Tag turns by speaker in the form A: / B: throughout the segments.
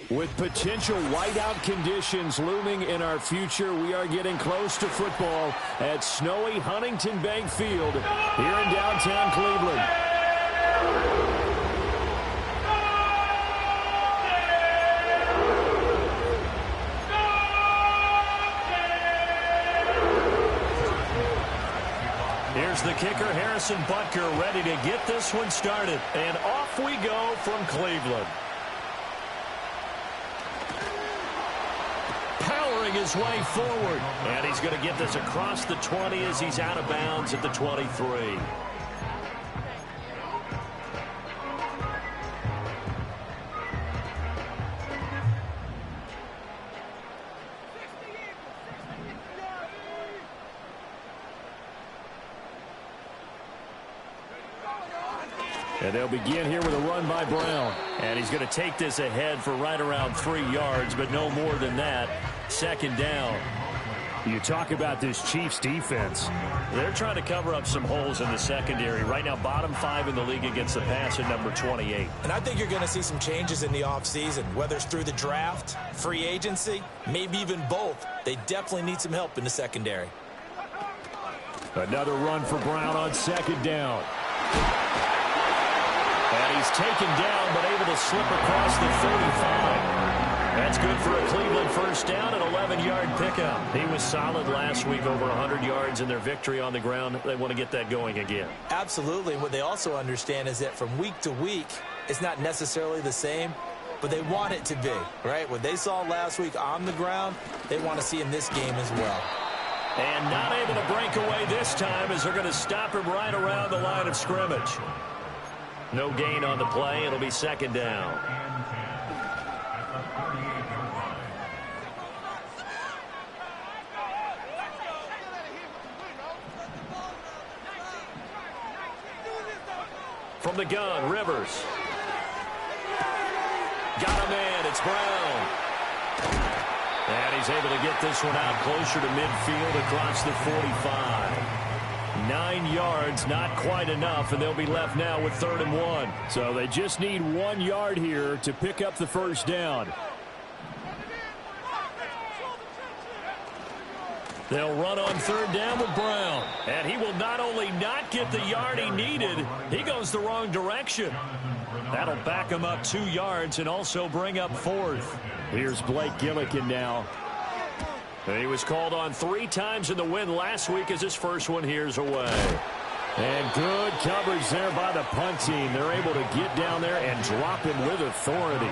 A: With potential whiteout conditions looming in our future, we are getting close to football at snowy Huntington Bank Field here in downtown Cleveland. Here's the kicker, Harrison Butker, ready to get this one started. And off we go from Cleveland. His way forward, and he's going to get this across the 20 as he's out of bounds at the 23. And they'll begin here with a run by Brown. And he's going to take this ahead for right around 3 yards, but no more than that. Second down. You talk about this Chiefs defense. They're trying to cover up some holes in the secondary. Right now, bottom 5 in the league against the pass at number 28.
B: And I think you're going to see some changes in the offseason, whether it's through the draft, free agency, maybe even both. They definitely need some help in the secondary.
A: Another run for Brown on second down. And he's taken down, but able to slip across the 35. That's good for a Cleveland first down, an 11-yard pickup. He was solid last week, over 100 yards in their victory on the ground. They want to get that going again.
B: Absolutely. What they also understand is that from week to week, it's not necessarily the same, but they want it to be, right? What they saw last week on the ground, they want to see in this game as well.
A: And not able to break away this time as they're going to stop him right around the line of scrimmage. No gain on the play. It'll be second down. From the gun, Rivers. Got him in. It's Brown. And he's able to get this one out closer to midfield across the 45. 9 yards, not quite enough, and they'll be left now with 3rd and 1. So they just need 1 yard here to pick up the first down. They'll run on 3rd down with Brown. And he will not only not get the yard he needed, he goes the wrong direction. That'll back him up 2 yards and also bring up 4th. Here's Blake Gillikin now. And he was called on 3 times in the win last week as his first one here's away. And good coverage there by the punt team. They're able to get down there and drop him with authority.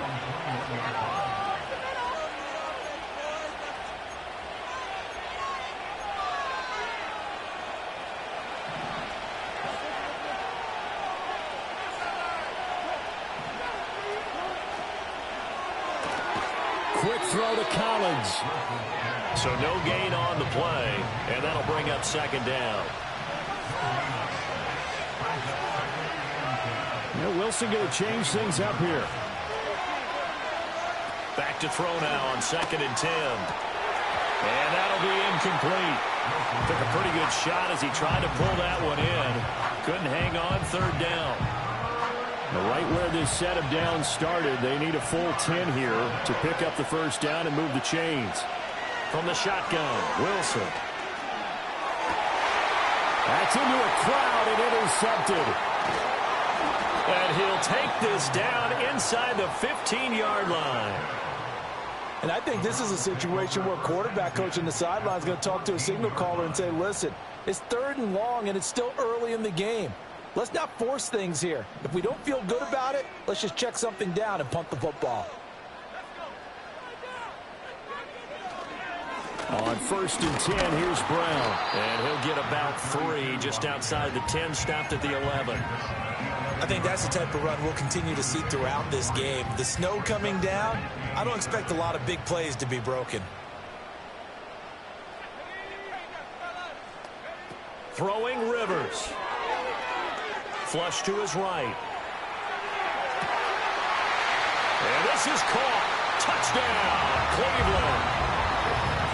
A: Quick throw to Collins. So no gain on the play, and that'll bring up second down. Yeah, Wilson going to change things up here. Back to throw now on 2nd and 10. And that'll be incomplete. Took a pretty good shot as he tried to pull that one in. Couldn't hang on 3rd down. Right where this set of downs started, they need a full 10 here to pick up the first down and move the chains. From the shotgun, Wilson. That's into a crowd and intercepted. And he'll take this down inside the 15-yard line.
C: And I think this is a situation where quarterback coach on the sideline is going to talk to a signal caller and say, listen, it's 3rd and long and it's still early in the game. Let's not force things here. If we don't feel good about it, let's just check something down and punt the football.
A: On 1st and 10, here's Brown. And he'll get about 3 just outside the 10, stopped at the 11.
B: I think that's the type of run we'll continue to see throughout this game. The snow coming down, I don't expect a lot of big plays to be broken.
A: Throwing Rivers. Flush to his right. And this is caught. Touchdown, Cleveland.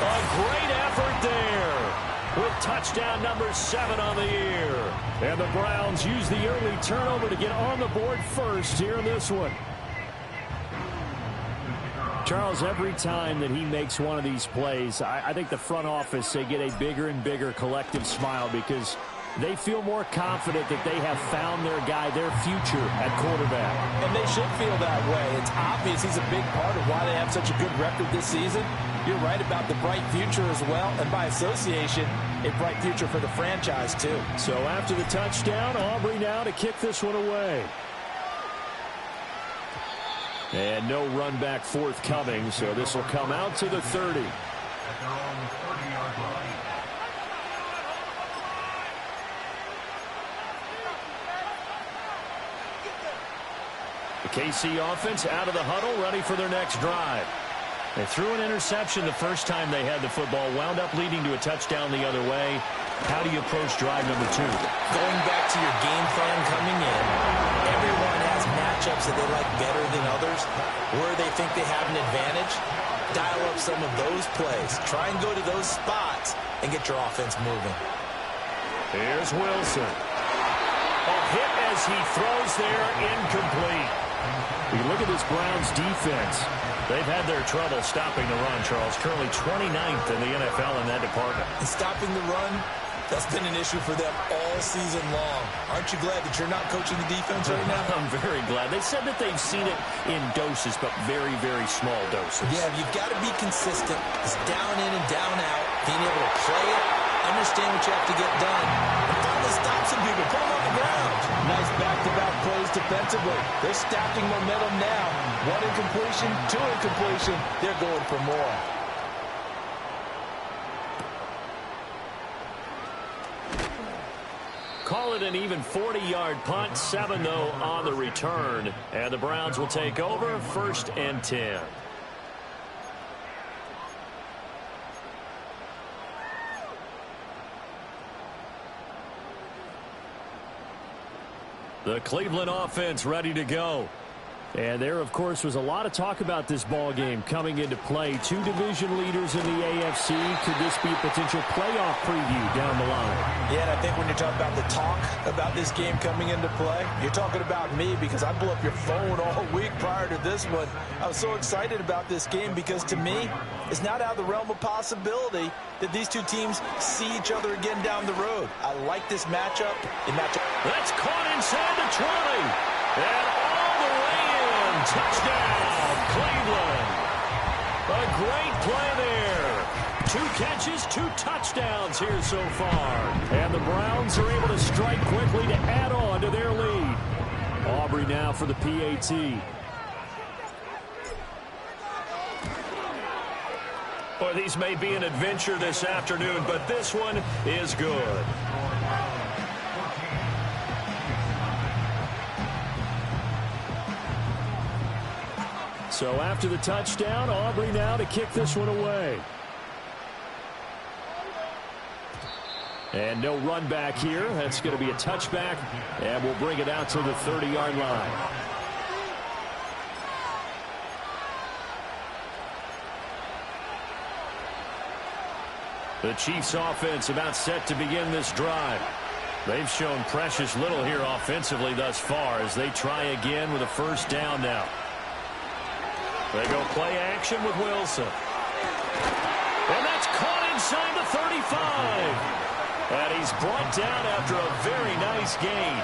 A: A great effort there with touchdown number 7 on the year. And the Browns use the early turnover to get on the board first here in this one. Charles, every time that he makes one of these plays, I think the front office, they get a bigger and bigger collective smile because they feel more confident that they have found their guy, their future at quarterback.
C: And they should feel that way. It's obvious he's a big part of why they have such a good record this season. You're right about the bright future as well, and by association, a bright future for the franchise too.
A: So after the touchdown, Aubrey now to kick this one away. And no run back forthcoming, so this will come out to the 30. The KC offense out of the huddle, ready for their next drive. They threw an interception the first time they had the football, wound up leading to a touchdown the other way. How do you approach drive number 2?
B: Going back to your game plan coming in, everyone has matchups that they like better than others, where they think they have an advantage. Dial up some of those plays. Try and go to those spots and get your offense moving.
A: Here's Wilson. A hit as he throws there, incomplete. You look at this Browns defense. They've had their trouble stopping the run, Charles. Currently 29th in the NFL in that department.
B: And stopping the run, that's been an issue for them all season long. Aren't you glad that you're not coaching the defense right now?
A: I'm very glad. They said that they've seen it in doses, but very, very small doses.
B: Yeah, you've got to be consistent. It's down in and down out. Being able to play it, understand what you have to get done, and finally stop some people. Put them on the ground.
C: Nice back-to-back plays defensively. They're stacking momentum now. 1 incompletion, 2 incompletion. They're going for more.
A: Call it an even 40-yard punt. 7, though, on the return. And the Browns will take over 1st and 10. The Cleveland offense ready to go. And there, of course, was a lot of talk about this ball game coming into play. 2 division leaders in the AFC. Could this be a potential playoff preview down the line?
C: Yeah, and I think when you're talking about the talk about this game coming into play, you're talking about me because I blew up your phone all week prior to this one. I was so excited about this game because, to me, it's not out of the realm of possibility that these two teams see each other again down the road. I like this matchup.
A: That's caught inside the 20. And all the way in. Touchdown, Cleveland. A great play there. 2 catches, 2 touchdowns here so far. And the Browns are able to strike quickly to add on to their lead. Aubrey now for the PAT. Boy, these may be an adventure this afternoon, but this one is good. So after the touchdown, Aubrey now to kick this one away. And no run back here. That's going to be a touchback, and we'll bring it out to the 30-yard line. The Chiefs offense about set to begin this drive. They've shown precious little here offensively thus far as they try again with a 1st down now. They go play action with Wilson. And that's caught inside the 35. And he's brought down after a very nice gain.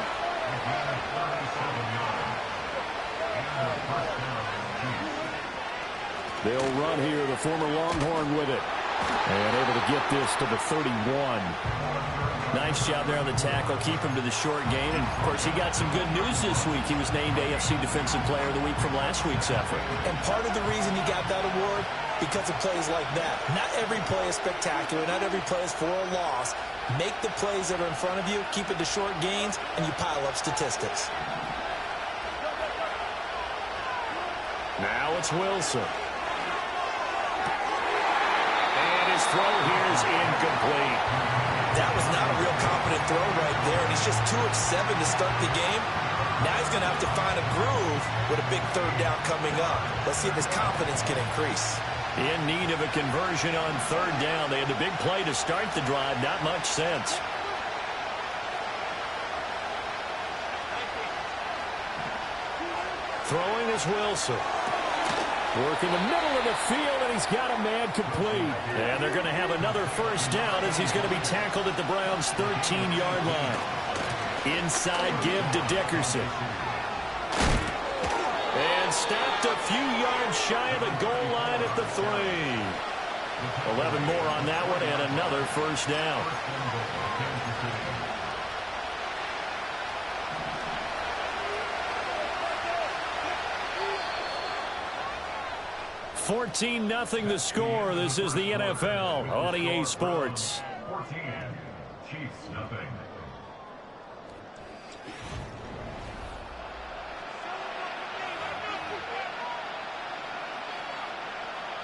A: They'll run here, the former Longhorn with it. And able to get this to the 31. Nice job there on the tackle. Keep him to the short gain. And, of course, he got some good news this week. He was named AFC Defensive Player of the Week from last week's effort.
B: And part of the reason he got that award, because of plays like that. Not every play is spectacular. Not every play is for a loss. Make the plays that are in front of you, keep it to short gains, and you pile up statistics.
A: Now it's Wilson. And his throw here is incomplete.
B: That was not a real confident throw right there, and he's just 2 of 7 to start the game. Now he's going to have to find a groove with a big 3rd down coming up. Let's see if his confidence can increase.
A: In need of a conversion on 3rd down. They had the big play to start the drive. Not much sense. Throwing is Wilson. Working the middle of the field, and he's got a man complete. And they're going to have another first down as he's going to be tackled at the Browns' 13-yard line. Inside give to Dickerson. And stopped a few yards shy of the goal line at the 3. 11 more on that one, and another first down. 14-0 the score. This is the NFL on EA Sports.
D: 14, Chiefs nothing.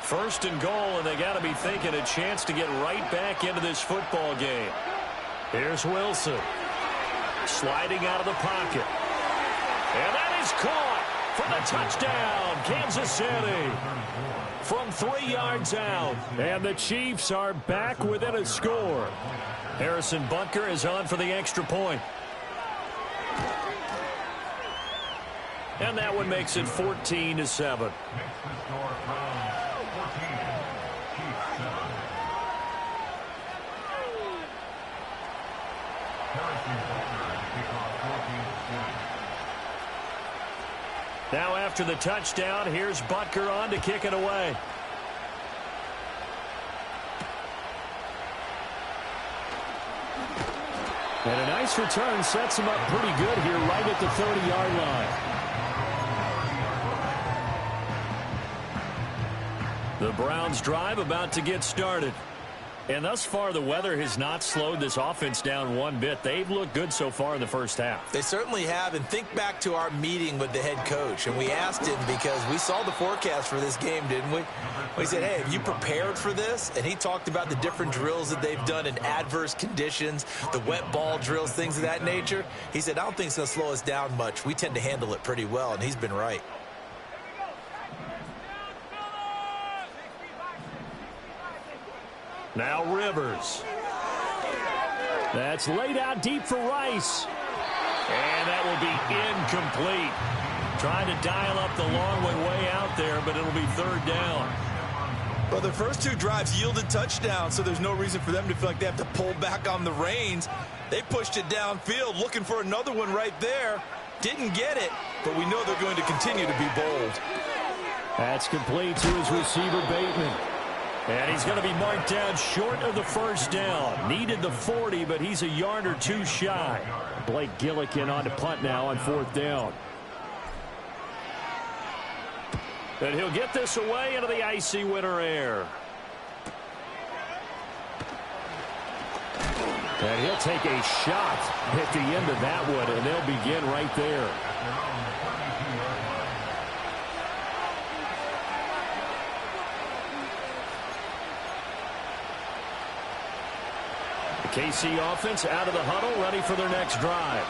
A: First and goal, and they got to be thinking a chance to get right back into this football game. Here's Wilson. Sliding out of the pocket. And that is caught for the touchdown, Kansas City. From 3 yards out. And the Chiefs are back within a score. Harrison Butker is on for the extra point. And that one makes it 14-7. Now after the touchdown, here's Butker on to kick it away. And a nice return sets him up pretty good here right at the 30-yard line. The Browns drive about to get started. And thus far, the weather has not slowed this offense down one bit. They've looked good so far in the first half.
B: They certainly have. And think back to our meeting with the head coach. And we asked him because we saw the forecast for this game, didn't we? We said, hey, have you prepared for this? And he talked about the different drills that they've done in adverse conditions, the wet ball drills, things of that nature. He said, I don't think it's going to slow us down much. We tend to handle it pretty well, and he's been right.
A: Now Rivers. That's laid out deep for Rice. And that will be incomplete. Trying to dial up the long way out there, but it'll be third down.
C: Well, the first 2 drives yielded touchdowns, so there's no reason for them to feel like they have to pull back on the reins. They pushed it downfield, looking for another one right there. Didn't get it, but we know they're going to continue to be bold.
A: That's complete to his receiver, Bateman. And he's going to be marked down short of the first down. Needed the 40, but he's a yard or 2 shy. Blake Gillikin on to punt now on 4th down. And he'll get this away into the icy winter air. And he'll take a shot at the end of that one, and they'll begin right there. KC offense out of the huddle, ready for their next drive.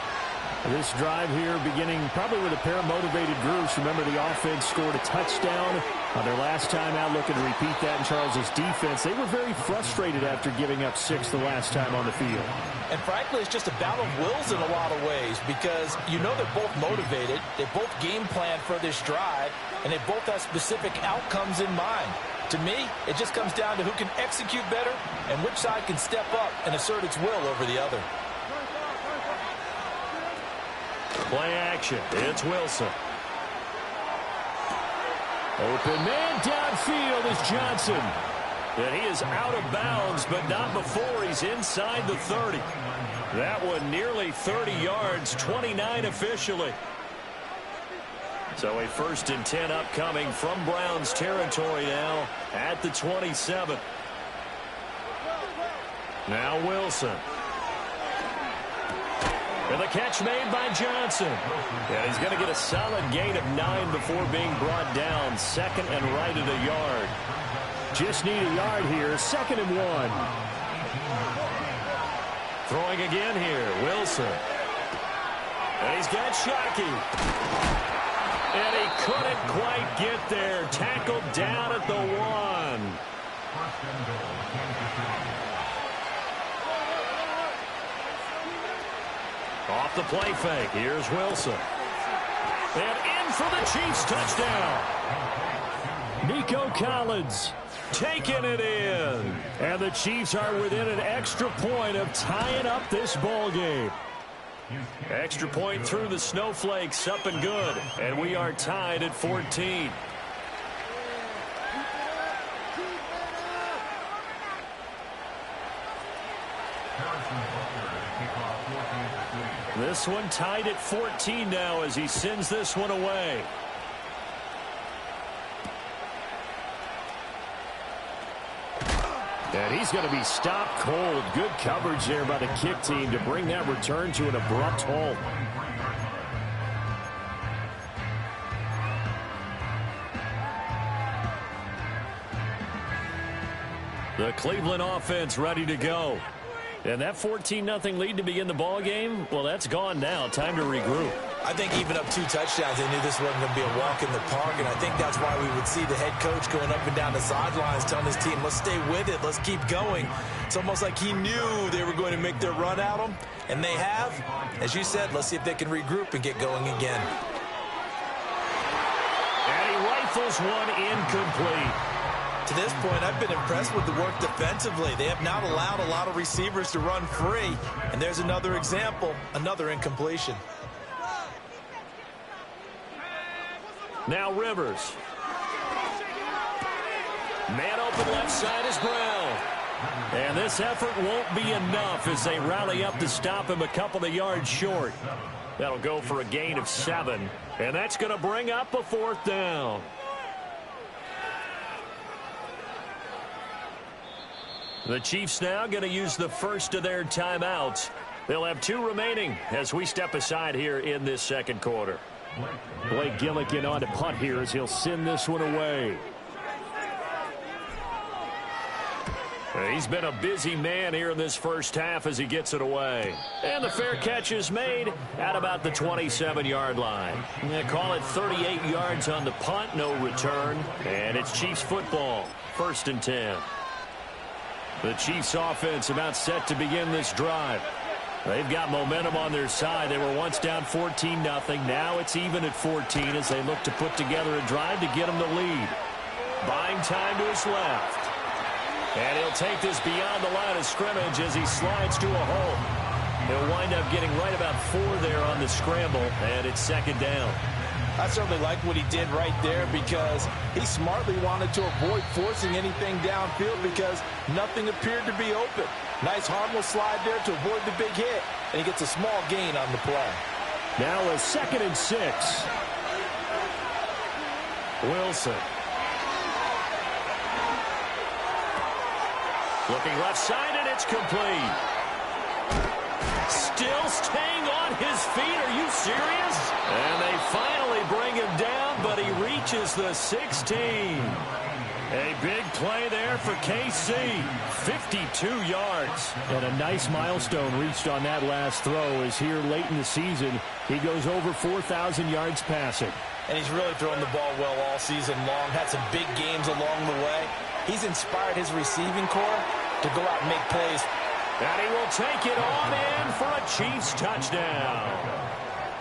A: This drive here beginning probably with a pair of motivated groups. Remember, the offense scored a touchdown on their last time out, looking to repeat that in Charles's defense. They were very frustrated after giving up 6 the last time on the field.
C: And frankly, it's just a battle of wills in a lot of ways because you know they're both motivated. They both game plan for this drive, and they both have specific outcomes in mind. To me, it just comes down to who can execute better and which side can step up and assert its will over the other.
A: Play action. It's Wilson. Open man downfield is Johnson. And he is out of bounds, but not before he's inside the 30. That one nearly 30 yards, 29 officially. So a 1st and 10 upcoming from Browns territory now at the 27. Now Wilson. And the catch made by Johnson. And he's going to get a solid gain of 9 before being brought down. 2nd and right at a yard. Just need a yard here. 2nd and 1. Throwing again here. Wilson. And he's got Shockey. And he couldn't quite get there. Tackled down at the 1. Off the play fake. Here's Wilson. And in for the Chiefs touchdown. Nico Collins taking it in. And the Chiefs are within an extra point of tying up this ball game. Extra point through the snowflakes, up and good. And we are tied at 14. This one tied at 14 now as he sends this one away. And he's going to be stopped cold. Good coverage there by the kick team to bring that return to an abrupt halt. The Cleveland offense ready to go. And that 14-0 lead to begin the ball game, well, that's gone now. Time to regroup.
B: I think even up 2 touchdowns, they knew this wasn't going to be a walk in the park, and I think that's why we would see the head coach going up and down the sidelines telling his team, let's stay with it, let's keep going. It's almost like he knew they were going to make their run at him, and they have. As you said, let's see if they can regroup and get going again.
A: And he rifles one incomplete.
B: To this point, I've been impressed with the work defensively. They have not allowed a lot of receivers to run free. And there's another example, another incompletion.
A: Now Rivers. Man open left side is Brown. And this effort won't be enough as they rally up to stop him a couple of yards short. That'll go for a gain of 7. And that's going to bring up a 4th down. The Chiefs now going to use the first of their timeouts. They'll have 2 remaining as we step aside here in this second quarter. Blake Gillikin on to punt here as he'll send this one away. He's been a busy man here in this first half as he gets it away. And the fair catch is made at about the 27-yard line. They call it 38 yards on the punt, no return. And it's Chiefs football, 1st and 10. The Chiefs offense about set to begin this drive. They've got momentum on their side. They were once down 14-0. Now it's even at 14 as they look to put together a drive to get them the lead. Buying time to his left. And he'll take this beyond the line of scrimmage as he slides to a hole. He'll wind up getting right about 4 there on the scramble, and it's 2nd down.
C: I certainly like what he did right there because he smartly wanted to avoid forcing anything downfield because nothing appeared to be open. Nice harmless slide there to avoid the big hit, and he gets a small gain on the play.
A: Now a 2nd and 6. Wilson. Looking left side, and it's complete. Still staying on his feet. Are you serious? And they finally bring him down, but he reaches the 16. A big play there for KC. 52 yards.
E: And a nice milestone reached on that last throw as here late in the season, he goes over 4,000 yards passing.
C: And he's really thrown the ball well all season long. Had some big games along the way. He's inspired his receiving corps to go out and make plays.
A: And he will take it on in for a Chiefs touchdown.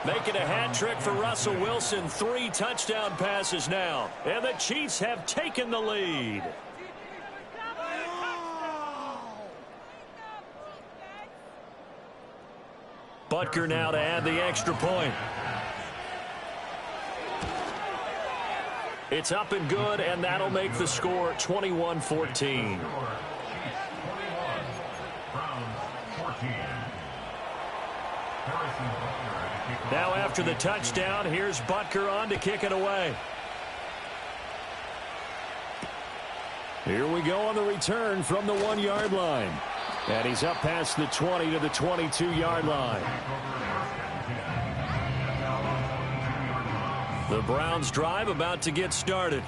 A: Making a hat trick for Russell Wilson. 3 touchdown passes now. And the Chiefs have taken the lead. Butker now to add the extra point. It's up and good, and that'll make the score 21-14. Now after the touchdown, here's Butker on to kick it away. Here we go on the return from the 1-yard line. And he's up past the 20 to the 22-yard line. The Browns drive about to get started.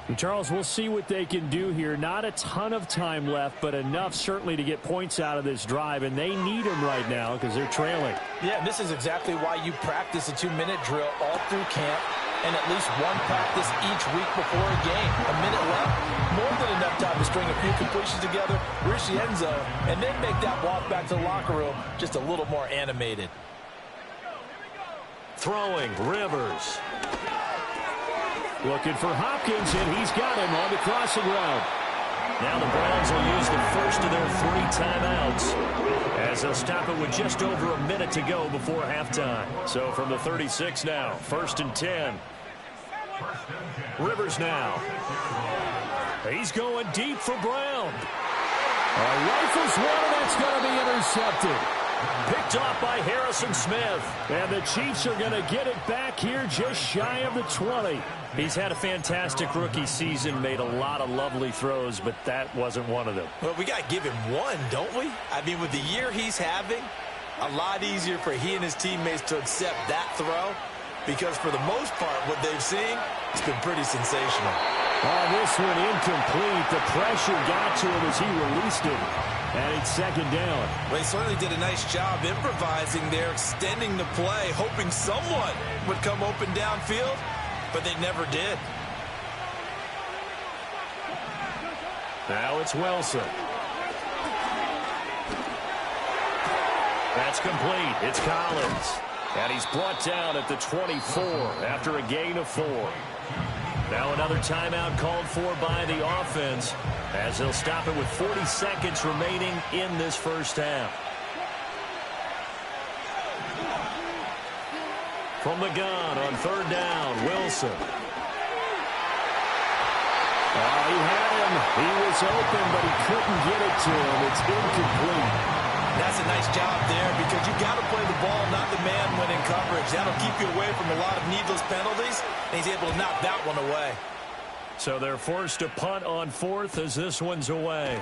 E: And Charles, we'll see what they can do here. Not a ton of time left, but enough certainly to get points out of this drive, and they need them right now because they're trailing.
C: Yeah, this is exactly why you practice a 2-minute drill all through camp and at least one practice each week before a game. A minute left, more than enough time to string a few completions together, reach the end zone, and then make that walk back to the locker room just a little more animated.
A: Throwing, Rivers.
E: Looking for Hopkins, and he's got him on the crossing route.
A: Now the Browns will use the first of their 3 timeouts as they'll stop it with just over a minute to go before halftime. So from the 36 now, 1st and 10. Rivers now. He's going deep for Brown.
E: Rifles one, and that's going to be intercepted.
A: Picked off by Harrison Smith.
E: And the Chiefs are going to get it back here just shy of the 20.
A: He's had a fantastic rookie season, made a lot of lovely throws, but that wasn't one of them.
B: Well, we got to give him one, don't we? I mean, with the year he's having, a lot easier for he and his teammates to accept that throw because for the most part, what they've seen, it's been pretty sensational.
E: Oh, this one incomplete. The pressure got to him as he released it. And it's 2nd down.
B: Well, he certainly did a nice job improvising there, extending the play, hoping someone would come open downfield, but they never did.
A: Now it's Wilson. That's complete. It's Collins. And he's brought down at the 24 after a gain of 4. Now another timeout called for by the offense as they'll stop it with 40 seconds remaining in this first half. From the gun on 3rd down, Wilson.
E: He had him. He was open, but he couldn't get it to him. It's incomplete.
B: That's a nice job there because you got to play the ball, not the man when in coverage. That'll keep you away from a lot of needless penalties, and he's able to knock that one away.
A: So they're forced to punt on 4th as this one's away.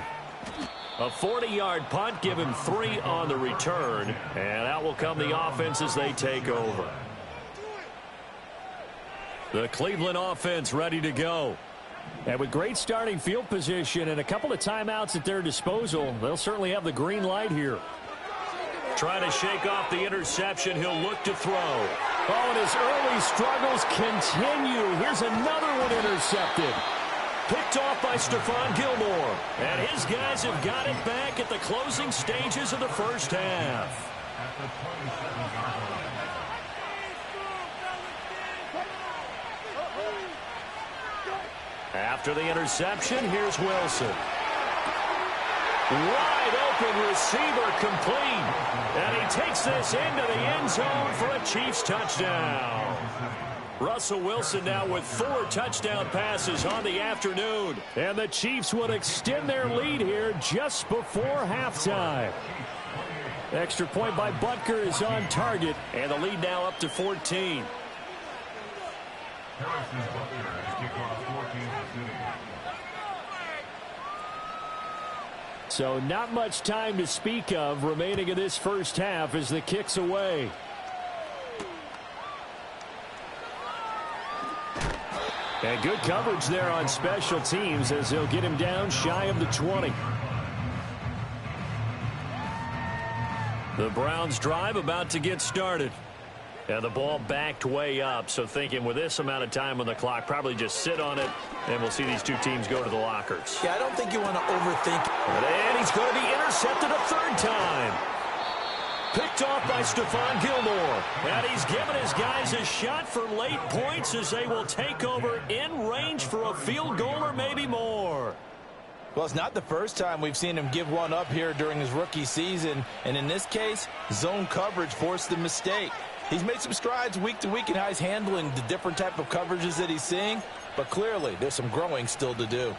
A: A 40-yard punt, give him 3 on the return, and out will come the offense as they take over. The Cleveland offense ready to go.
E: And with great starting field position and a couple of timeouts at their disposal, they'll certainly have the green light here.
A: Trying to shake off the interception. He'll look to throw.
E: Oh, and his early struggles continue. Here's another one intercepted.
A: Picked off by Stephon Gilmore. And his guys have got it back at the closing stages of the first half. After the interception, here's Wilson. Wide open receiver complete. And he takes this into the end zone for a Chiefs touchdown. Russell Wilson now with 4 touchdown passes on the afternoon.
E: And the Chiefs would extend their lead here just before halftime. Extra point by Butker is on target.
A: And the lead now up to 14.
D: Harrison Butker has kicked off 14 City.
E: So not much time to speak of remaining in this first half as the kick's away. And good coverage there on special teams as they'll get him down shy of the 20.
A: The Browns drive about to get started. And the ball backed way up, so thinking with this amount of time on the clock, probably just sit on it, and we'll see these two teams go to the lockers.
B: Yeah, I don't think you want to overthink it.
A: And he's going to be intercepted a 3rd time. Picked off by Stephon Gilmore. And he's given his guys a shot for late points as they will take over in range for a field goal or maybe more.
C: Well, it's not the first time we've seen him give one up here during his rookie season. And in this case, zone coverage forced the mistake. He's made some strides week to week in how he's handling the different type of coverages that he's seeing. But clearly, there's some growing still to do.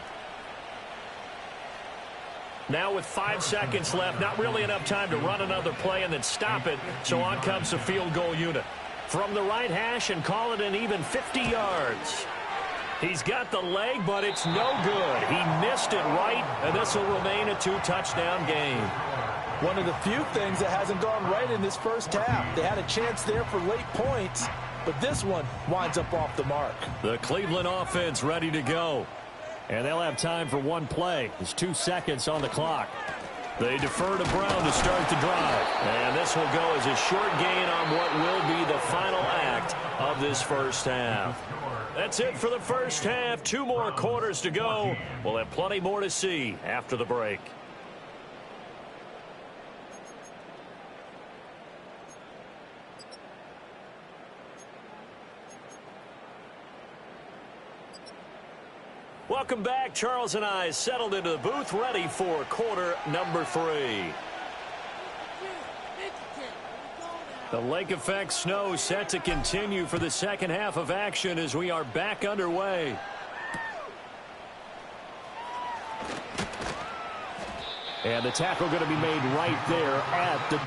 A: Now with 5 seconds left, not really enough time to run another play and then stop it. So on comes the field goal unit. From the right hash and call it an even 50 yards. He's got the leg, but it's no good. He missed it right, and this will remain a 2-touchdown game.
C: One of the few things that hasn't gone right in this first half. They had a chance there for late points, but this one winds up off the mark.
A: The Cleveland offense ready to go.
E: And they'll have time for one play. There's 2 seconds on the clock.
A: They defer to Brown to start the drive. And this will go as a short gain on what will be the final act of this first half. That's it for the first half. 2 more quarters to go. We'll have plenty more to see after the break. Welcome back. Charles and I settled into the booth, ready for quarter number 3. The lake effect snow set to continue for the second half of action as we are back underway. And the tackle going to be made right there at the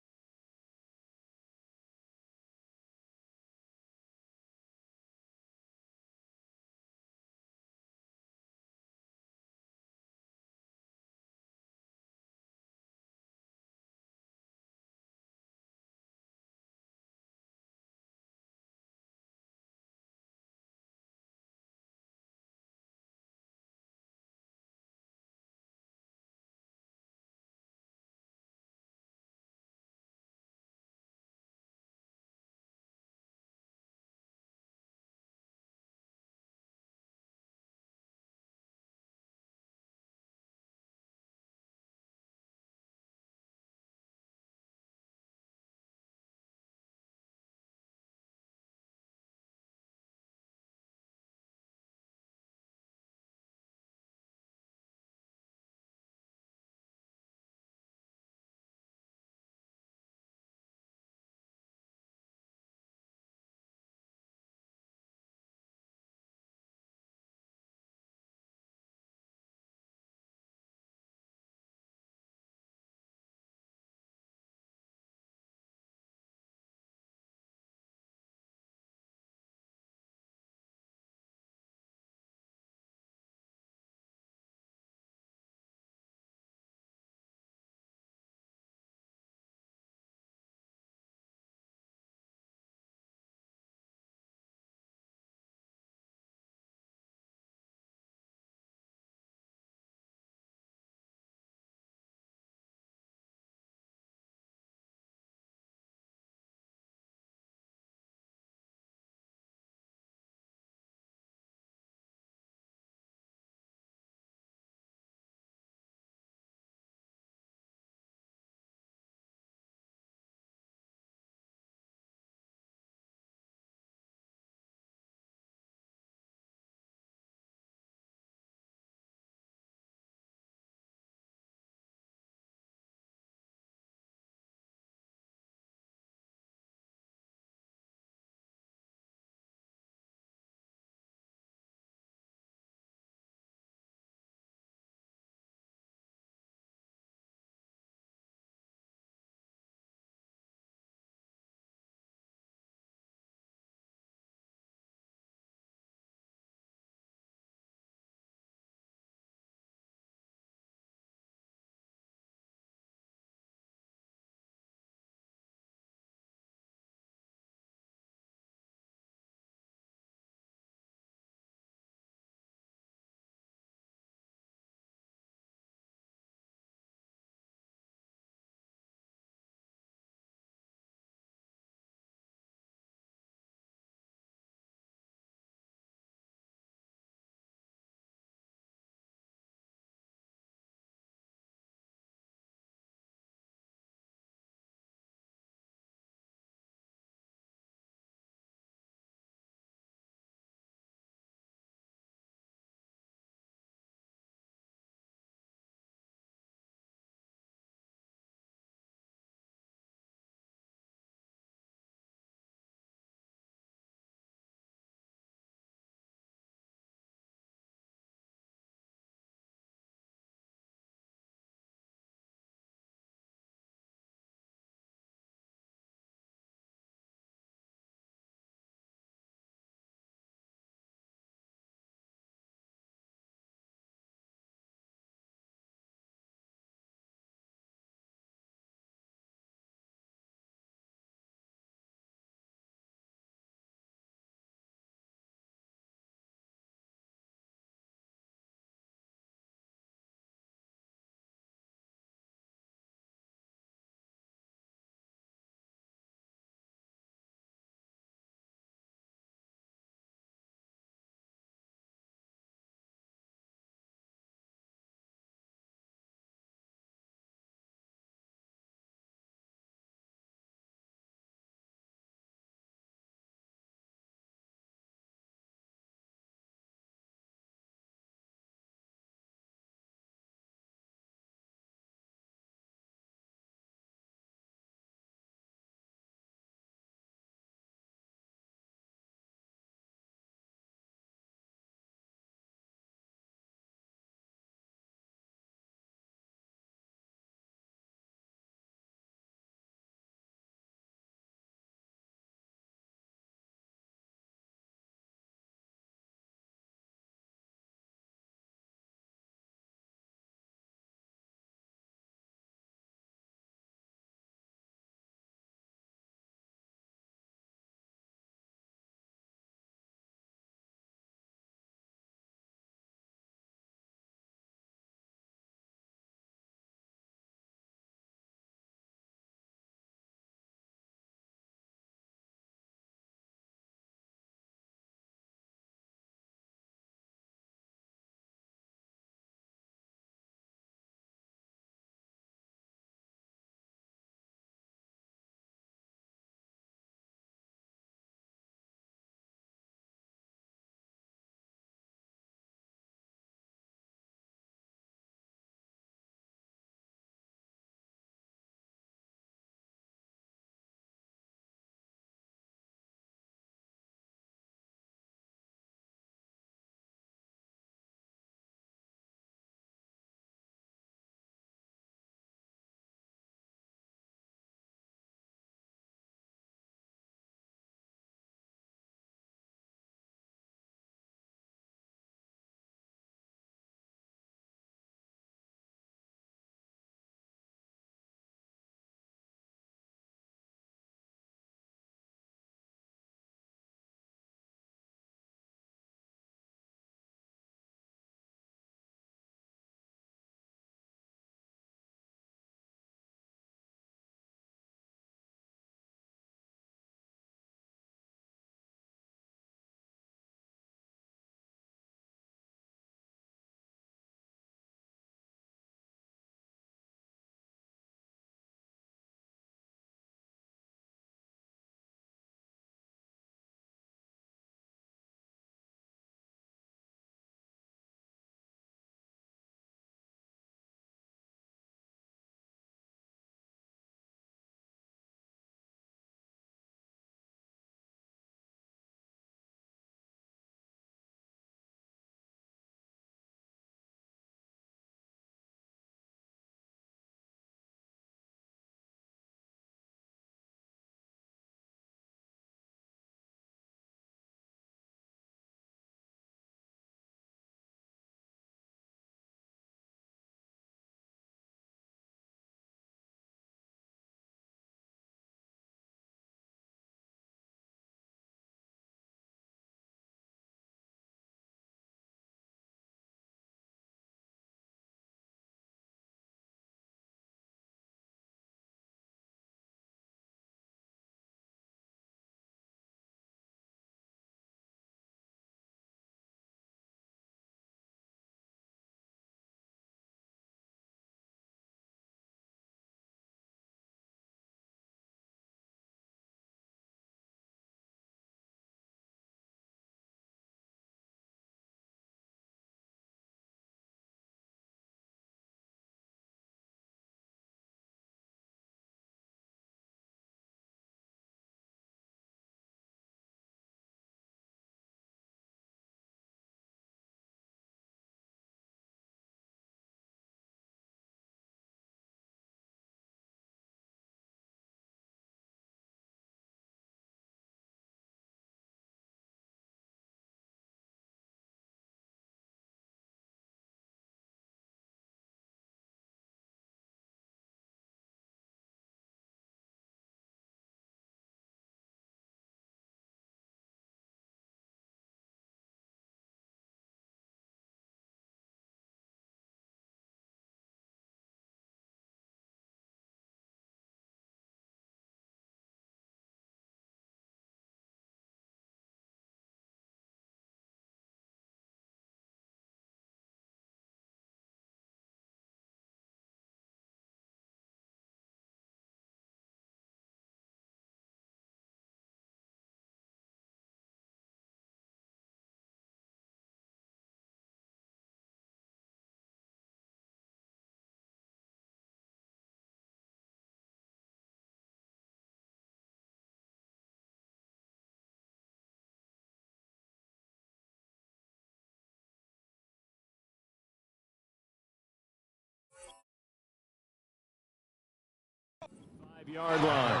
E: Yard line.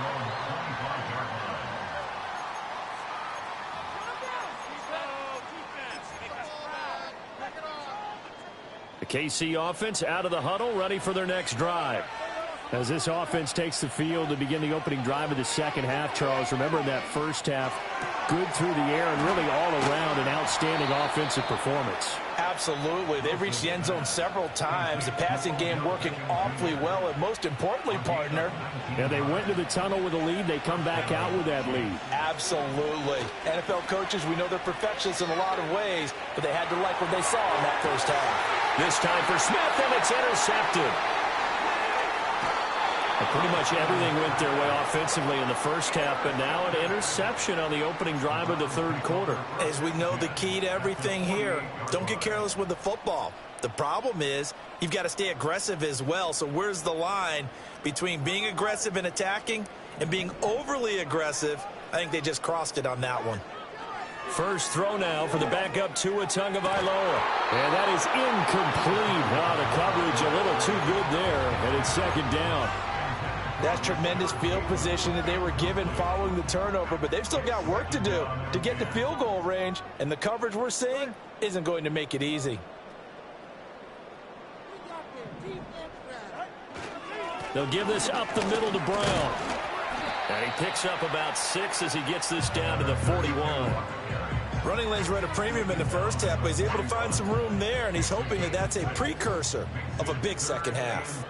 E: The KC offense out of the huddle, ready for their next drive. As this offense takes the field to begin the opening drive of the second half, Charles, remember in that first half, good through the air and really all around an outstanding offensive performance.
C: Absolutely. They've reached the end zone several times. The passing game working awfully well, and most importantly, partner.
E: Yeah, they went to the tunnel with a lead. They come back out with that lead.
C: Absolutely. NFL coaches, we know they're perfectionists in a lot of ways, but they had to like what they saw in that first half.
A: This time for Smith, and it's intercepted. And pretty much everything went their way offensively in the first half, but now an interception on the opening drive of the third quarter.
B: As we know, the key to everything here, don't get careless with the football. The problem is you've got to stay aggressive as well. So where's the line between being aggressive and attacking and being overly aggressive? I think they just crossed it on that one.
A: First throw now for the backup Tua Tagovailoa. And that is incomplete. The coverage a little too good there, and it's second down.
C: That's tremendous field position that they were given following the turnover, but they've still got work to do to get to field goal range, and the coverage we're seeing isn't going to make it easy.
A: They'll give this up the middle to Brown. And he picks up about 6 as he gets this down to the 41.
B: Running lanes were at a premium in the first half, but he's able to find some room there, and he's hoping that that's a precursor of a big second half.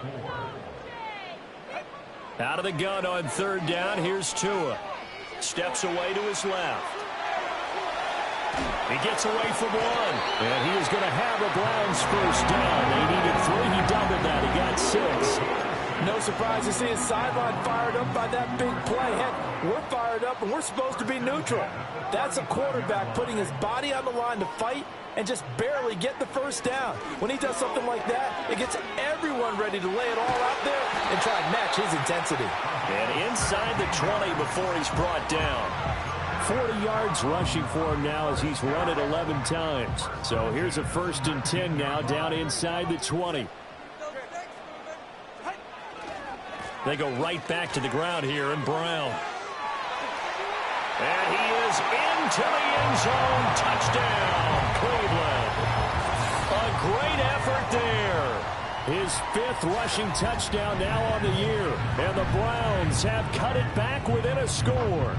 A: Out of the gun on third down, here's Tua. Steps away to his left. He gets away from one. And he is going to have a Browns first down. They needed 3. He doubled that. He got 6.
C: No surprise to see his sideline fired up by that big play. Heck, we're fired up, and we're supposed to be neutral. That's a quarterback putting his body on the line to fight and just barely get the first down. When he does something like that, it gets everyone ready to lay it all out there and try and match his intensity.
A: And inside the 20 before he's brought down. 40 yards rushing for him now as he's run it 11 times. So here's a 1st and 10 now down inside the 20. They go right back to the ground here, and Brown. And he is into the end zone. Touchdown, Cleveland. A great effort there. His 5th rushing touchdown now on the year. And the Browns have cut it back within a score.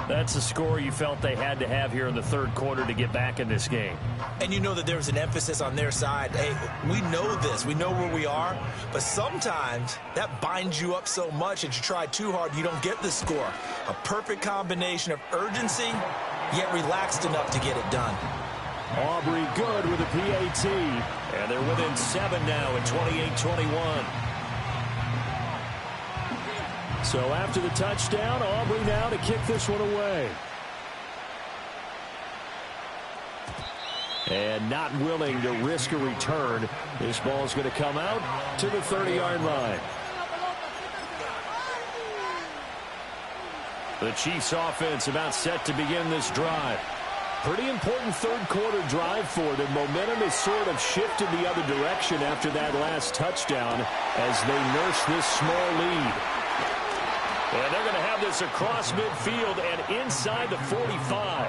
A: That's a score you felt they had to have here in the third quarter to get back in this game.
B: And you know that there was an emphasis on their side. Hey, we know this. We know where we are. But sometimes that binds you up so much that you try too hard, you don't get the score. A perfect combination of urgency, yet relaxed enough to get it done.
A: Aubrey good with a PAT. And they're within 7 now at 28-21. So after the touchdown, Aubrey now to kick this one away. And not willing to risk a return. This ball's going to come out to the 30-yard line. The Chiefs offense about set to begin this drive. Pretty important third quarter drive for them. Momentum has sort of shifted the other direction after that last touchdown as they nurse this small lead. And they're going to have this across midfield and inside the 45.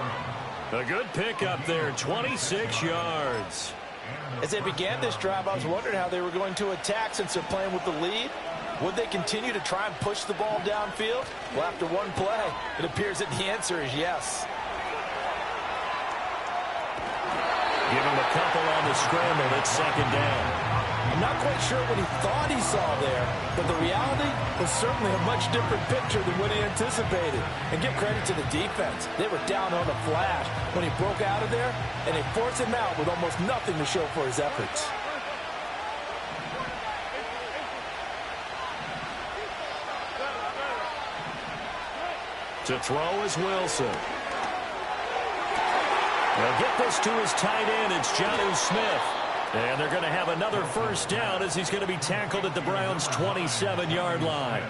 A: A good pickup there, 26 yards.
C: As they began this drive, I was wondering how they were going to attack since they're playing with the lead. Would they continue to try and push the ball downfield? Well, after one play, it appears that the answer is yes.
A: Give him a couple on the scramble. It's second down.
C: I'm not quite sure what he thought he saw there, but the reality was certainly a much different picture than what he anticipated. And give credit to the defense. They were down on the flash when he broke out of there, and they forced him out with almost nothing to show for his efforts.
A: To throw is Wilson. They'll get this to his tight end. It's Jonnu Smith. And they're going to have another first down as he's going to be tackled at the Browns' 27-yard line.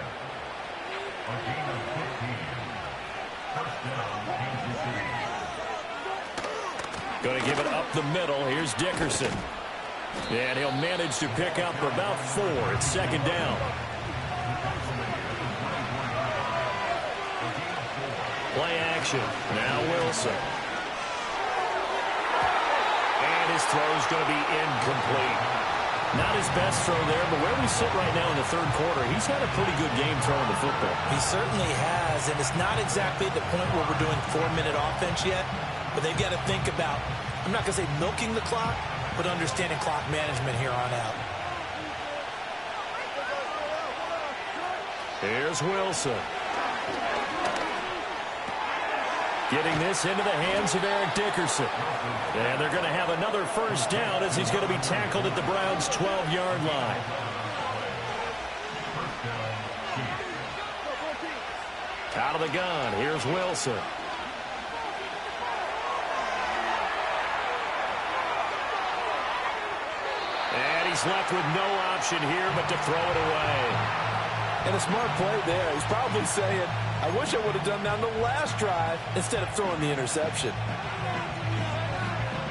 A: Going to give it up the middle. Here's Dickerson. And he'll manage to pick up about 4. It's second down. Play action. Now Wilson. And his throw is going to be incomplete. Not his best throw there, but where we sit right now in the third quarter, he's had a pretty good game throwing the football.
B: He certainly has, and it's not exactly the point where we're doing 4-minute offense yet, but they've got to think about, I'm not going to say milking the clock, but understanding clock management here on out.
A: Here's Wilson. Getting this into the hands of Eric Dickerson. And they're going to have another first down as he's going to be tackled at the Browns' 12-yard line. Out of the gun, here's Wilson. And he's left with no option here but to throw it away.
C: And a smart play there. He's probably saying, I wish I would have done that on the last drive instead of throwing the interception.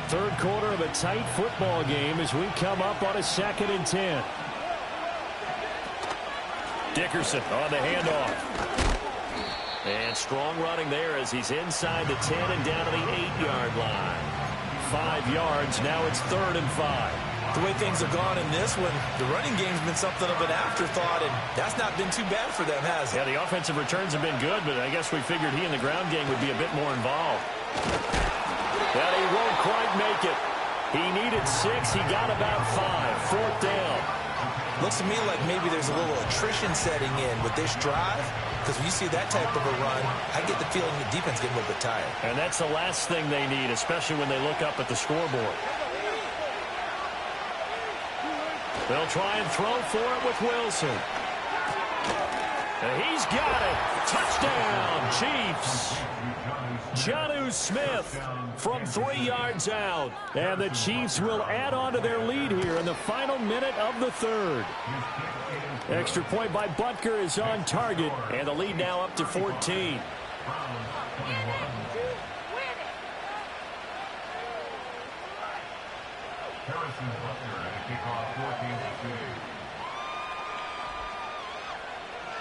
E: Third quarter of a tight football game as we come up on a 2nd and 10. Dickerson on the handoff.
A: And strong running there as he's inside the 10 and down to the 8-yard line. 5 yards, now it's 3rd and 5.
B: The way things have gone in this one, the running game's been something of an afterthought, and that's not been too bad for them, has it?
A: Yeah, the offensive returns have been good, but I guess we figured he in the ground game would be a bit more involved. But he won't quite make it. He needed 6. He got about 5. 4th down.
B: Looks to me like maybe there's a little attrition setting in with this drive, because when you see that type of a run, I get the feeling the defense getting a little bit tired.
A: And that's the last thing they need, especially when they look up at the scoreboard. They'll try and throw for it with Wilson. And he's got it. Touchdown, Chiefs. Jonnu Smith from 3 yards out. And the Chiefs will add on to their lead here in the final minute of the third. Extra point by Butker is on target. And the lead now up to 14.
D: Harrison Butker at a kickoff 14-2.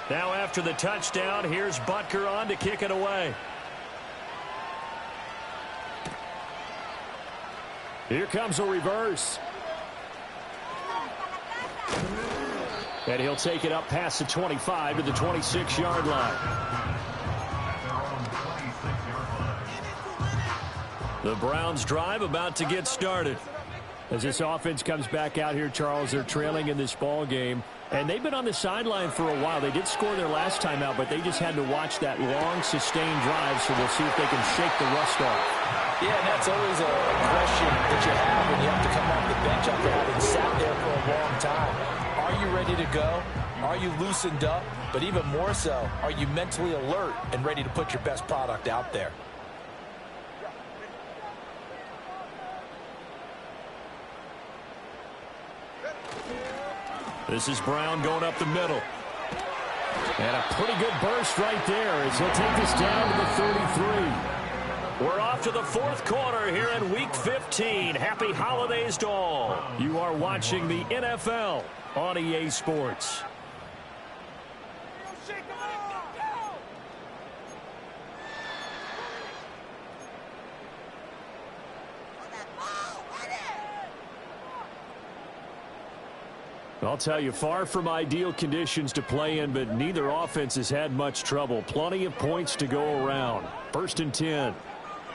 A: Now after the touchdown, here's Butker on to kick it away.
E: Here comes a reverse. And he'll take it up past the 25 to the 26-yard line.
A: The Browns drive about to get started.
E: As this offense comes back out here, Charles, they're trailing in this ball game. And they've been on the sideline for a while. They did score their last time out, but they just had to watch that long, sustained drive, so we'll see if they can shake the rust off.
C: Yeah, and that's always a question that you have when you have to come off the bench after having sat there for a long time. Are you ready to go? Are you loosened up? But even more so, are you mentally alert and ready to put your best product out there?
A: This is Brown going up the middle. And a pretty good burst right there as he'll take this down to the 33. We're off to the 4th quarter here in Week 15. Happy holidays to all. You are watching the NFL on EA Sports. I'll tell you, far from ideal conditions to play in, but neither offense has had much trouble. Plenty of points to go around. 1st and 10.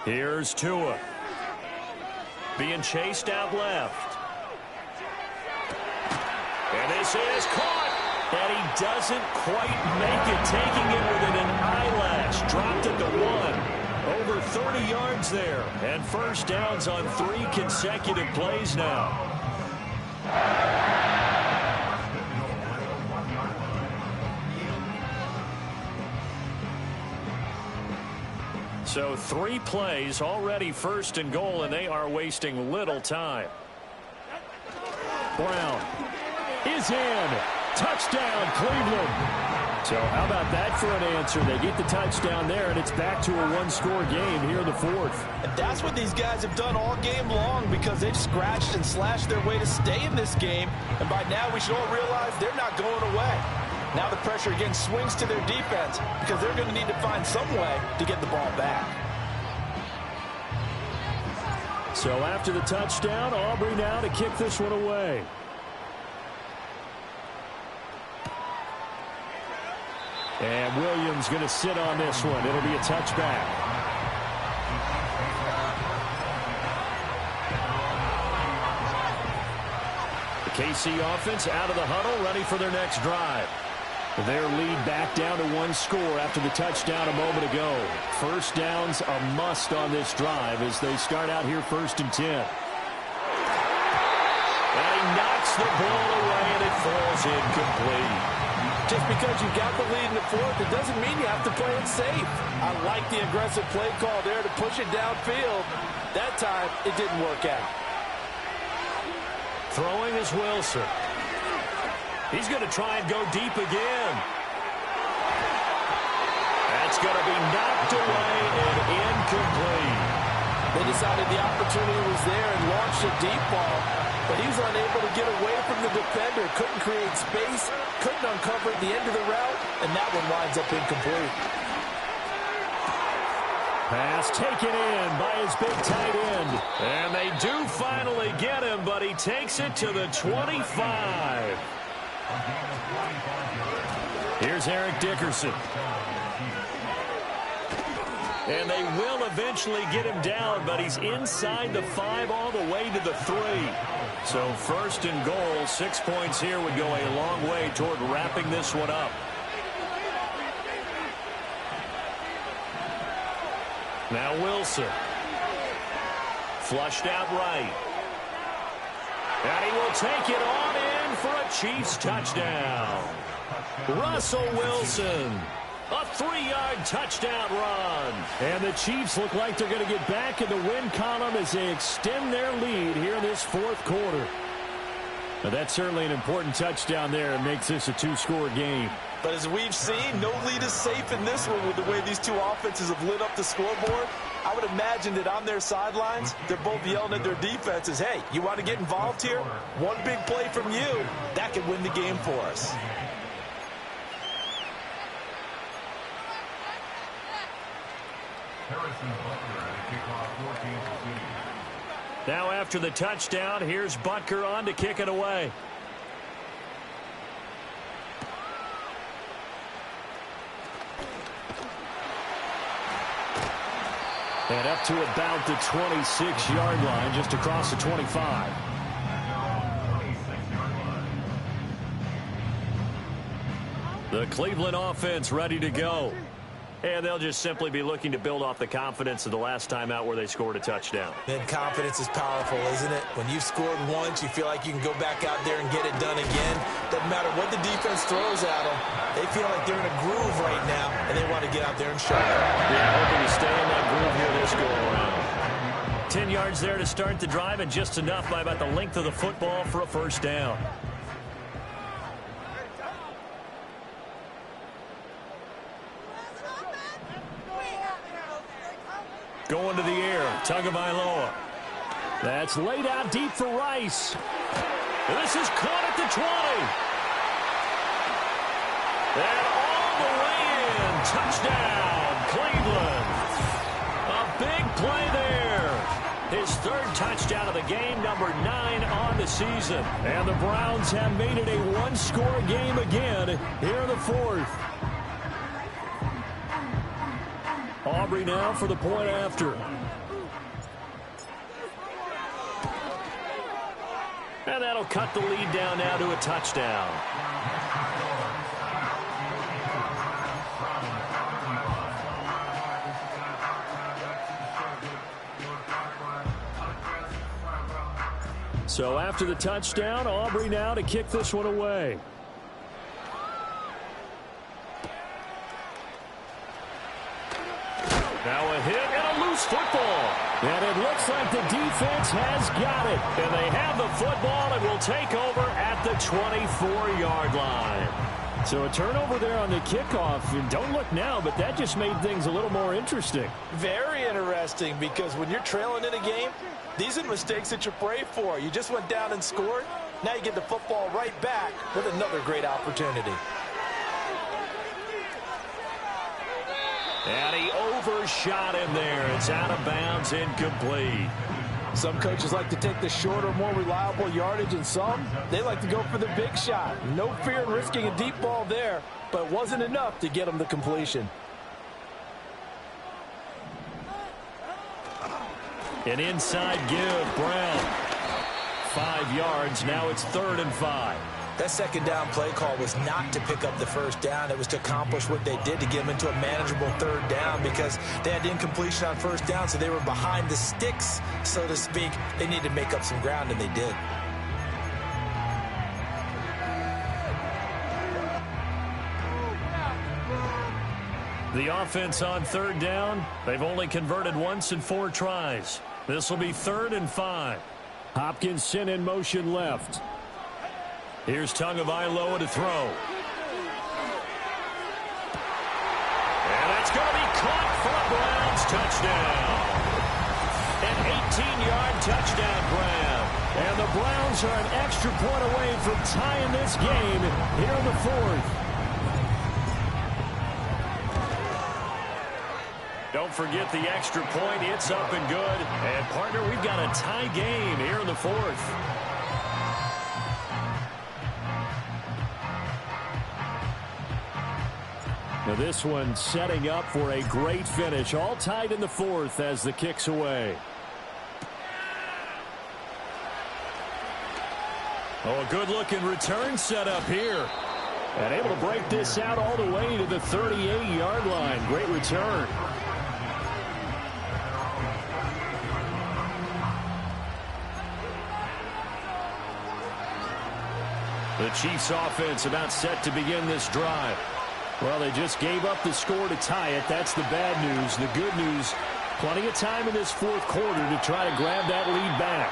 A: Here's Tua. Being chased out left. And this is caught. And he doesn't quite make it, taking it within an eyelash. Dropped at the 1. Over 30 yards there. And first downs on 3 consecutive plays now. So 3 plays, already 1st and goal, and they are wasting little time. Brown is in. Touchdown, Cleveland. So how about that for an answer? They get the touchdown there, and it's back to a 1-score game here in the 4th.
C: And that's what these guys have done all game long, because they've scratched and slashed their way to stay in this game. And by now we should all realize they're not going away. Now the pressure again swings to their defense because they're going to need to find some way to get the ball back.
E: So after the touchdown, Aubrey now to kick this one away. And Williams going to sit on this one. It'll be a touchback. The KC offense out of the huddle, ready for their next drive. Their lead back down to one score after the touchdown a moment ago. First down's a must on this drive as they start out here 1st and 10.
A: And he knocks the ball away, and it falls incomplete.
C: Just because you got the lead in the fourth, it doesn't mean you have to play it safe. I like the aggressive play call there to push it downfield. That time, it didn't work out.
A: Throwing is Wilson. He's going to try and go deep again. That's going to be knocked away and incomplete.
C: They decided the opportunity was there and launched a deep ball, but he was unable to get away from the defender, couldn't create space, couldn't uncover the end of the route, and that one winds up incomplete.
E: Pass taken in by his big tight end.
A: And they do finally get him, but he takes it to the 25.
E: Here's Eric Dickerson.
A: And they will eventually get him down, but he's inside the 5 all the way to the 3. So 1st and goal, 6 points here would go a long way toward wrapping this one up. Now Wilson. Flushed out right. And he will take it on in for a Chiefs touchdown. Russell Wilson. A 3-yard touchdown run.
E: And the Chiefs look like they're going to get back in the win column as they extend their lead here in this 4th quarter. Now that's certainly an important touchdown there and makes this a 2-score game.
C: But as we've seen, no lead is safe in this one with the way these two offenses have lit up the scoreboard. I would imagine that on their sidelines, they're both yelling at their defenses, hey, you want to get involved here? One big play from you, that could win the game for us.
A: Now after the touchdown, here's Butker on to kick it away.
E: And up to about the 26-yard line, just across the 25.
A: The Cleveland offense ready to go. And they'll just simply be looking to build off the confidence of the last time out where they scored a touchdown.
B: And confidence is powerful, isn't it? When you've scored once, you feel like you can go back out there and get it done again. Doesn't matter what the defense throws at them. They feel like they're in a groove right now, and they want to get out there and show it.
A: Yeah, hoping to stay in that groove here this go-around. 10 yards there to start the drive, and just enough by about the length of the football for a first down. Going to the air, Tagovailoa.
E: That's laid out deep for Rice.
A: This is caught at the 20. And all the way in. Touchdown, Cleveland. A big play there. His 3rd touchdown of the game, number 9 on the season.
E: And the Browns have made it a 1-score game again here in the 4th. Aubrey now for the point after.
A: And that'll cut the lead down now to a touchdown.
E: So after the touchdown, Aubrey now to kick this one away.
A: Now a hit and a loose football.
E: And it looks like the defense has got it.
A: And they have the football and will take over at the 24-yard line.
E: So a turnover there on the kickoff. And don't look now, but that just made things a little more interesting.
C: Very interesting, because when you're trailing in a game, these are the mistakes that you pray for. You just went down and scored. Now you get the football right back with another great opportunity.
A: And he overshot him there. It's out of bounds, incomplete.
C: Some coaches like to take the shorter, more reliable yardage, and some, they like to go for the big shot. No fear in risking a deep ball there, but it wasn't enough to get him the completion.
A: An inside give, Brown. 5 yards, now it's 3rd and 5.
B: That second down play call was not to pick up the first down. It was to accomplish what they did to get them into a manageable 3rd down because they had incompletion on first down, so they were behind the sticks, so to speak. They needed to make up some ground, and they did.
A: The offense on 3rd down, they've only converted once in 4 tries. This will be 3rd and 5.
E: Hopkinson in motion left.
A: Here's Tagovailoa to throw. And that's going to be caught for a Browns touchdown. An 18-yard touchdown grab.
E: And the Browns are an extra point away from tying this game here in the 4th.
A: Don't forget the extra point. It's up and good. And, partner, we've got a tie game here in the 4th.
E: Now this one setting up for a great finish. All tied in the 4th as the kick's away.
A: Oh, a good-looking return set up here.
E: And able to break this out all the way to the 38-yard line. Great return.
A: The Chiefs offense about set to begin this drive.
E: Well, they just gave up the score to tie it. That's the bad news. The good news, plenty of time in this 4th quarter to try to grab that lead back.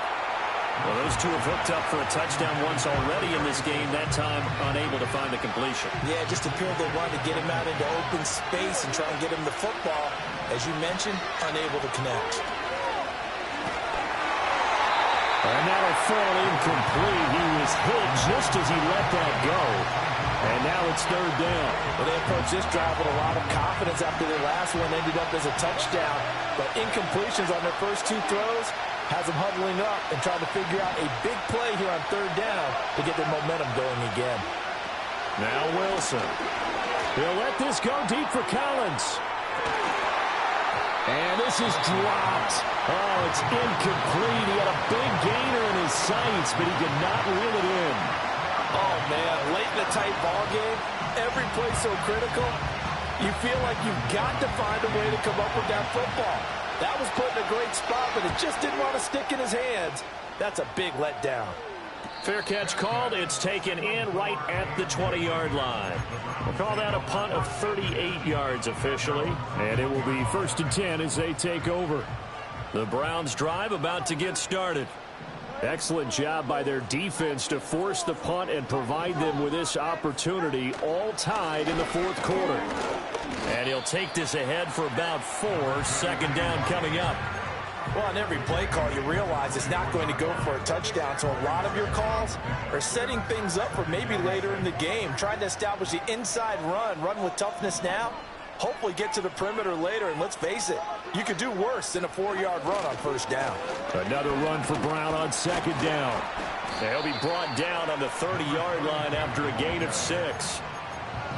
A: Well, those two have hooked up for a touchdown once already in this game, that time unable to find the completion.
B: Yeah, it just appeared they wanted to get him out into open space and try and get him the football. As you mentioned, unable to connect.
E: And that'll fall incomplete. He was hit just as he let that go. And now it's 3rd down.
C: Well, they approached this drive with a lot of confidence after their last one ended up as a touchdown. But incompletions on their first 2 throws has them huddling up and trying to figure out a big play here on 3rd down to get their momentum going again.
A: Now Wilson.
E: He'll let this go deep for Collins. And this is dropped. Oh, it's incomplete. He had a big gainer in his sights, but he could not reel it in.
C: Oh, man, late in a tight ball game, every play so critical, you feel like you've got to find a way to come up with that football. That was put in a great spot, but it just didn't want to stick in his hands. That's a big letdown.
A: Fair catch called. It's taken in right at the 20-yard line. We'll call that a punt of 38 yards officially.
E: And it will be 1st and 10 as they take over.
A: The Browns drive about to get started.
E: Excellent job by their defense to force the punt and provide them with this opportunity, all tied in the 4th quarter.
A: And he'll take this ahead for about 4. 2nd down coming up.
C: Well, on every play call, you realize it's not going to go for a touchdown. So a lot of your calls are setting things up for maybe later in the game, trying to establish the inside run with toughness now, hopefully get to the perimeter later. And let's face it, you could do worse than a 4-yard run on 1st down.
E: Another run for Brown on 2nd down.
A: They'll be brought down on the 30-yard line after a gain of 6.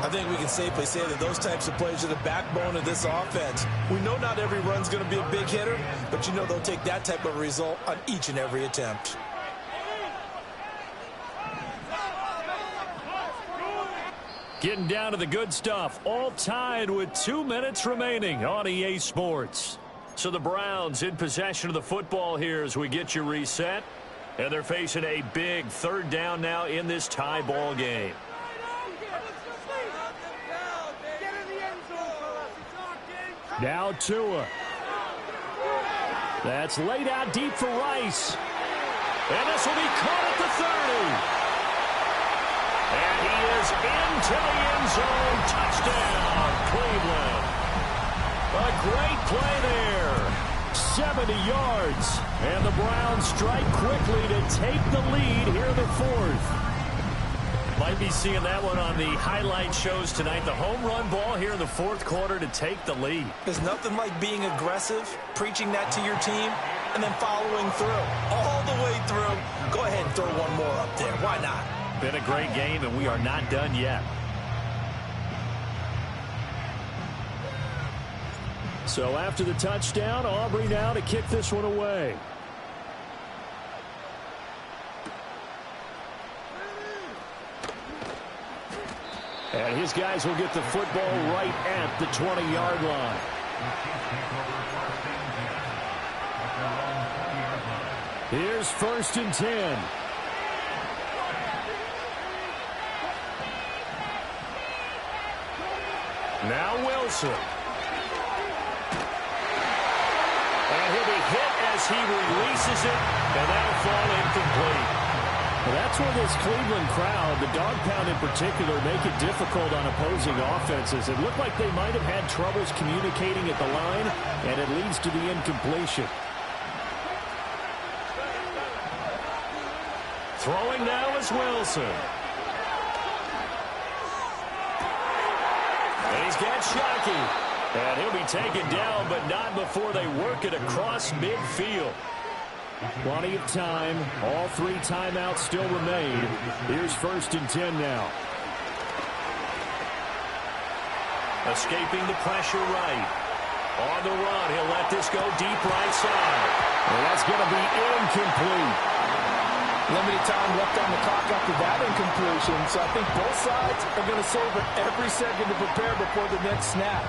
B: I think we can safely say that those types of plays are the backbone of this offense. We know not every run's going to be a big hitter, but you know they'll take that type of result on each and every attempt.
A: Getting down to the good stuff. All tied with 2 minutes remaining on EA Sports. So the Browns in possession of the football here as we get you reset. And they're facing a big 3rd down now in this tie ball game.
E: Now Tua. That's laid out deep for Rice.
A: And this will be caught at the 30. And he is into the end zone. Touchdown, Cleveland. A great play there.
E: 70 yards. And the Browns strike quickly to take the lead here in the 4th.
A: Might be seeing that one on the highlight shows tonight. The home run ball here in the fourth quarter to take the lead.
B: There's nothing like being aggressive, preaching that to your team, and then following through. All the way through. Go ahead and throw one more up there. Why not?
A: Been a great game, and we are not done yet.
E: So after the touchdown, Aubrey now to kick this one away. And his guys will get the football right at the 20-yard line. Here's 1st and 10. Now Wilson. And he'll be hit as he releases it, and that'll fall incomplete. Well, that's where this Cleveland crowd, the dog pound in particular, make it difficult on opposing offenses. It looked like they might have had troubles communicating at the line, and it leads to the incompletion. Throwing now is Wilson. And he's got Shockey. And he'll be taken down, but not before they work it across midfield. Plenty of time. All 3 timeouts still remain. Here's 1st and 10 now.
A: Escaping the pressure right. On the run, he'll let this go deep right side.
E: And that's going to be incomplete.
C: Limited time left on the clock after that incompletion, so I think both sides are going to savor every second to prepare before the next snap.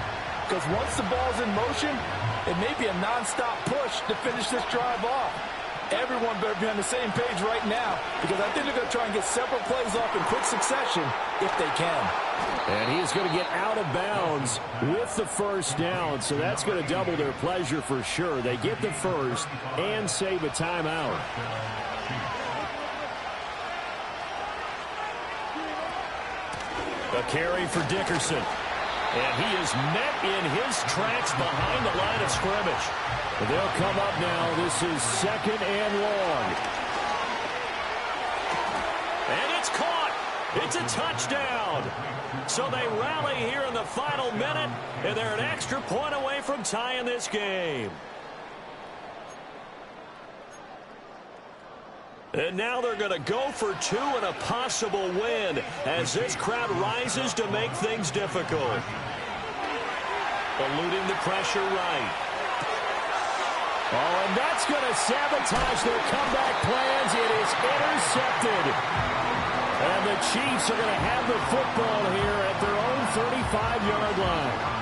C: Because once the ball's in motion, it may be a nonstop push to finish this drive off. Everyone better be on the same page right now, because I think they're going to try and get several plays off in quick succession if they can.
E: And he is going to get out of bounds with the 1st down, so that's going to double their pleasure for sure. They get the 1st and save a timeout.
A: A carry for Dickerson. And he is met in his tracks behind the line of scrimmage.
E: They'll come up now. This is 2nd and long.
A: And it's caught. It's a touchdown. So they rally here in the final minute, and they're an extra point away from tying this game. And now they're going to go for 2 and a possible win as this crowd rises to make things difficult. Eluding the pressure right.
E: Oh, and that's going to sabotage their comeback plans. It is intercepted. And the Chiefs are going to have the football here at their own 35-yard line.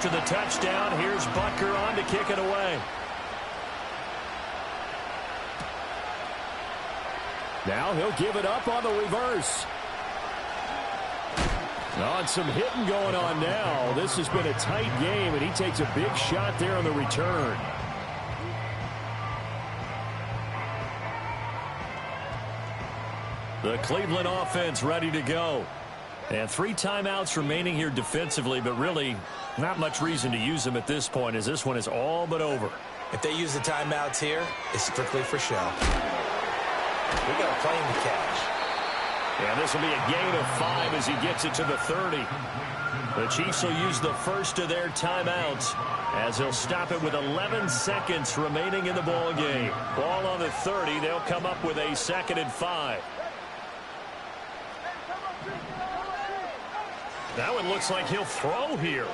A: After the touchdown, here's Butker on to kick it away.
E: Now he'll give it up on the reverse. And some hitting going on now. This has been a tight game, and he takes a big shot there on the return.
A: The Cleveland offense ready to go. And 3 timeouts remaining here defensively, but really not much reason to use them at this point, as this one is all but over.
B: If they use the timeouts here, it's strictly for show. We got a plane to catch.
A: And this will be a gain of 5 as he gets it to the 30. The Chiefs will use the first of their timeouts as they'll stop it with 11 seconds remaining in the ball game. Ball on the 30. They'll come up with a 2nd and 5. That one looks like he'll throw here.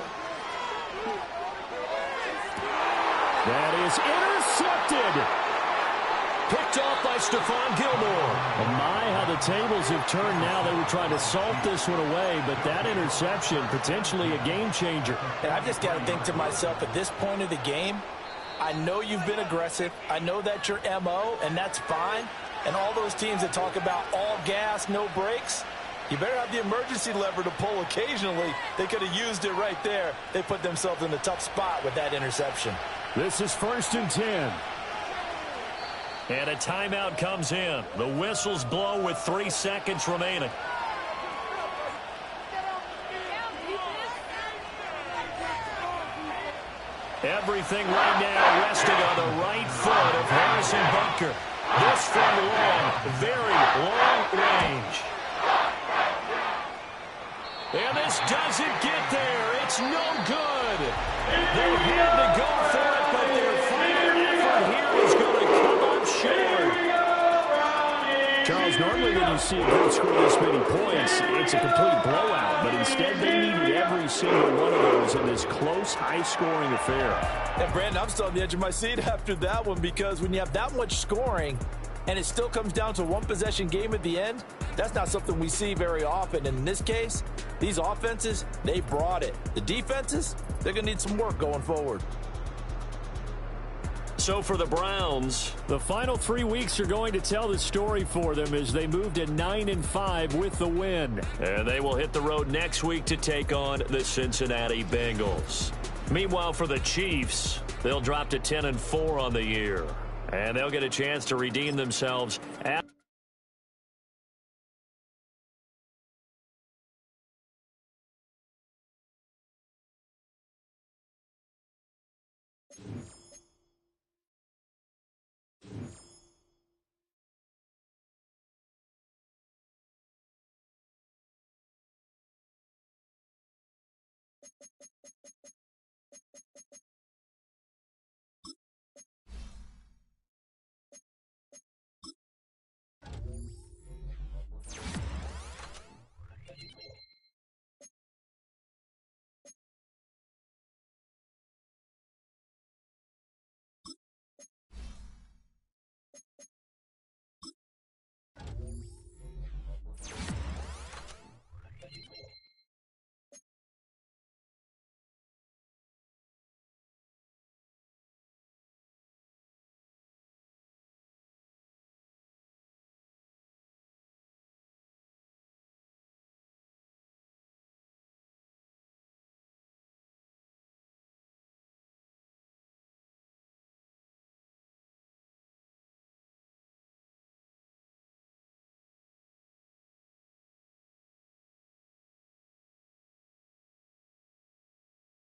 E: That is intercepted.
A: Picked off by Stephon Gilmore.
E: Oh my, how the tables have turned now. They were trying to salt this one away, but that interception, potentially a game changer.
C: And I've just got to think to myself, at this point of the game, I know you've been aggressive. I know that's your MO, and that's fine. And all those teams that talk about all gas, no brakes, you better have the emergency lever to pull occasionally. They could have used it right there. They put themselves in a tough spot with that interception.
E: This is 1st and 10.
A: And a timeout comes in. The whistles blow with 3 seconds remaining. Everything right now resting on the right foot of Harrison Butker. This from long, very long range. And this doesn't get there. It's no good. They had to go for it, but their final effort here is going to come up short.
E: Charles, normally when you see a good score this many points, it's a complete blowout. But instead, they needed every single one of those in this close, high-scoring affair.
C: And, Brandon, I'm still on the edge of my seat after that one because when you have that much scoring and it still comes down to one-possession game at the end, that's not something we see very often. And in this case, these offenses, they brought it. The defenses, they're going to need some work going forward.
A: So for the Browns,
E: the final 3 weeks are going to tell the story for them as they move to 9-5 with the win.
A: And they will hit the road next week to take on the Cincinnati Bengals. Meanwhile, for the Chiefs, they'll drop to 10-4 on the year. And they'll get a chance to redeem themselves at